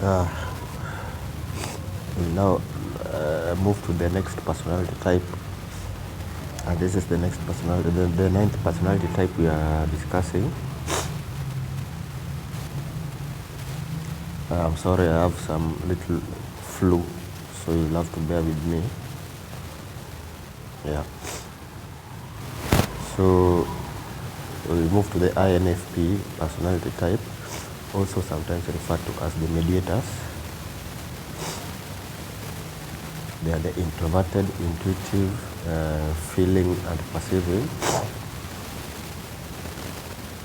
We'll now move to the next personality type. And this is the next personality, the ninth personality type we are discussing. I'm sorry, I have some little flu, so you'll have to bear with me. Yeah. So we move to the INFP personality type, also sometimes referred to as the mediators. They are the introverted, intuitive, feeling and perceiving.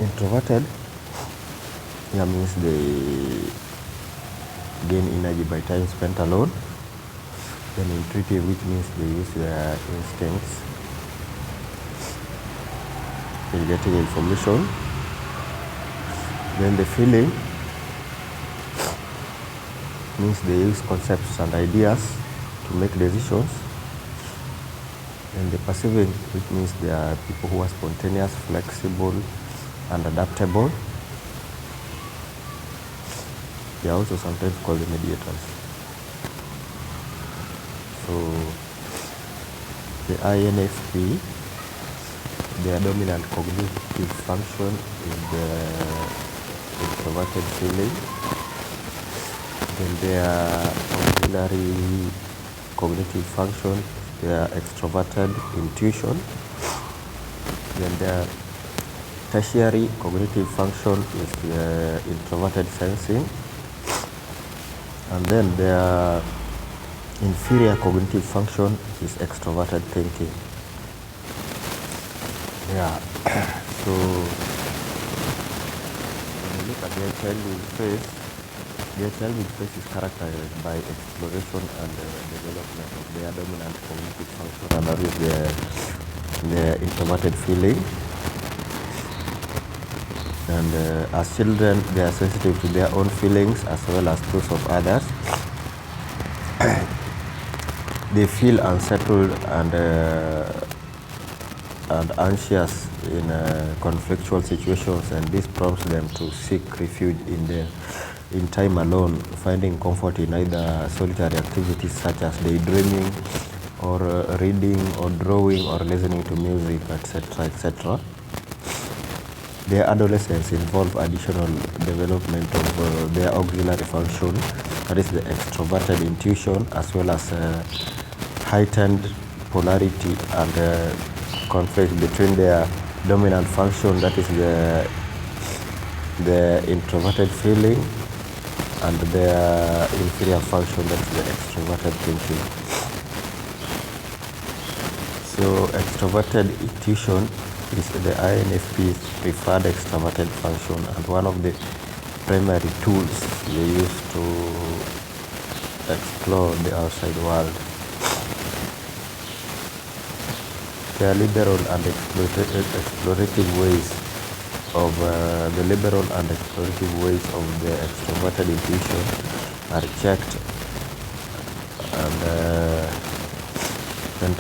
Introverted, that means they gain energy by time spent alone. Then intuitive, which means they use their instincts in getting information. Then the feeling means they use concepts and ideas to make decisions. And the perceiving, which means they are people who are spontaneous, flexible, and adaptable. They are also sometimes called the mediators. So the INFP, their dominant cognitive function is the introverted feeling. Then their auxiliary cognitive function, their extroverted intuition. Then their tertiary cognitive function is the introverted sensing. And then their inferior cognitive function is extroverted thinking. Yeah. So when you look at their childhood phase is characterized by exploration and development of their dominant cognitive function, and that is their introverted feeling. And as children, they are sensitive to their own feelings as well as those of others. They feel unsettled and anxious in conflictual situations, and this prompts them to seek refuge in time alone, finding comfort in either solitary activities such as daydreaming or reading or drawing or listening to music, etc., etc. Their adolescence involve additional development of their auxiliary function, that is the extroverted intuition, as well as heightened polarity and conflict between their dominant function, that is the introverted feeling, and their inferior function, that is the extroverted thinking. So extroverted intuition is the INFP's preferred extroverted function and one of the primary tools they use to explore the outside world. There are liberal and explorative ways of the extroverted intuition are checked and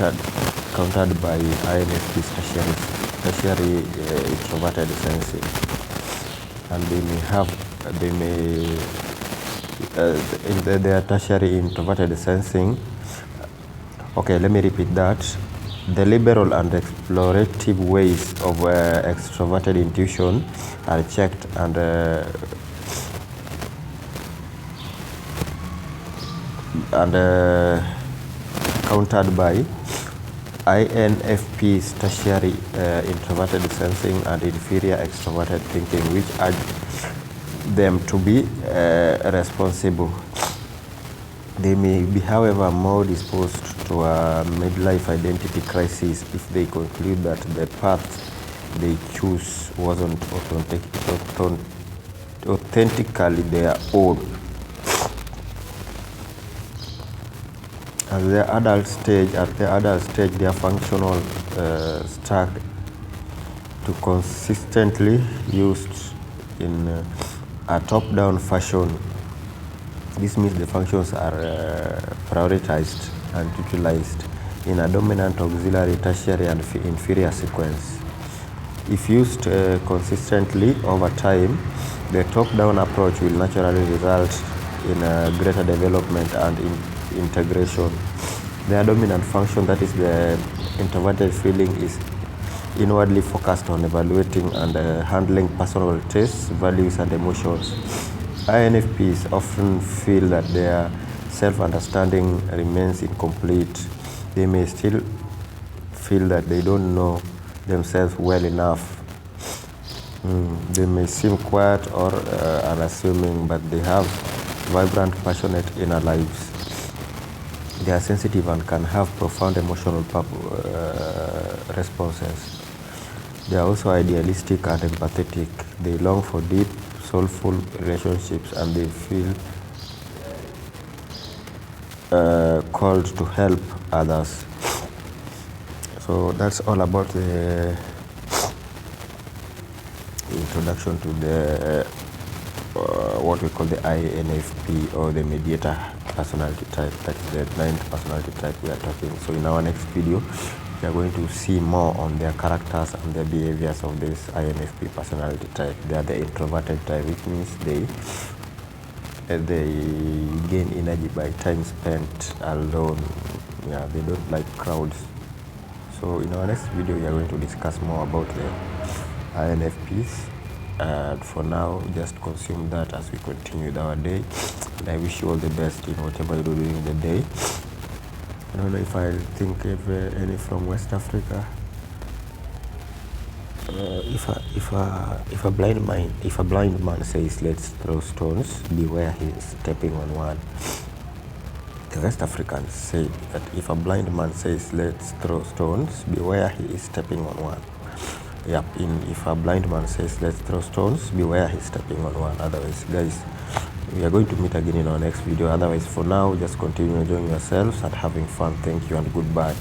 countered by INFP's tertiary introverted sensing, and in their tertiary introverted sensing. Okay, let me repeat that. The liberal and explorative ways of extroverted intuition are checked and countered by INFP's tertiary introverted sensing and inferior extroverted thinking, which urge them to be responsible. They may be, however, more disposed to a midlife identity crisis if they conclude that the path they choose wasn't authentically their own. At the adult stage, their functional stack to consistently used in a top-down fashion. This means the functions are prioritized and utilized in a dominant, auxiliary, tertiary, and inferior sequence. If used consistently over time, the top-down approach will naturally result in greater development and integration. Their dominant function, that is the introverted feeling, is inwardly focused on evaluating and handling personal tastes, values, and emotions. INFPs often feel that their self-understanding remains incomplete. They may still feel that they don't know themselves well enough. They may seem quiet or unassuming, but they have vibrant, passionate inner lives. They are sensitive and can have profound emotional responses. They are also idealistic and empathetic. They long for deep, soulful relationships, and they feel called to help others. So that's all about the introduction to the what we call the INFP, or the mediator personality type. That is the 9th personality type we are talking. So in our next video, we are going to see more on their characters and their behaviors of this INFP personality type. They are the introverted type, which means they gain energy by time spent alone. Yeah, they don't like crowds. So in our next video, we are going to discuss more about the INFPs. And for now, just consume that as we continue with our day. And I wish you all the best in whatever you do during the day. I don't know if I think of any from West Africa. If a blind man says let's throw stones, beware he is stepping on one. The West Africans say that if a blind man says let's throw stones, beware he is stepping on one. Yep, if a blind man says let's throw stones, beware he's stepping on one. Otherwise, guys, we are going to meet again in our next video. Otherwise, for now, just continue enjoying yourselves and having fun. Thank you and goodbye.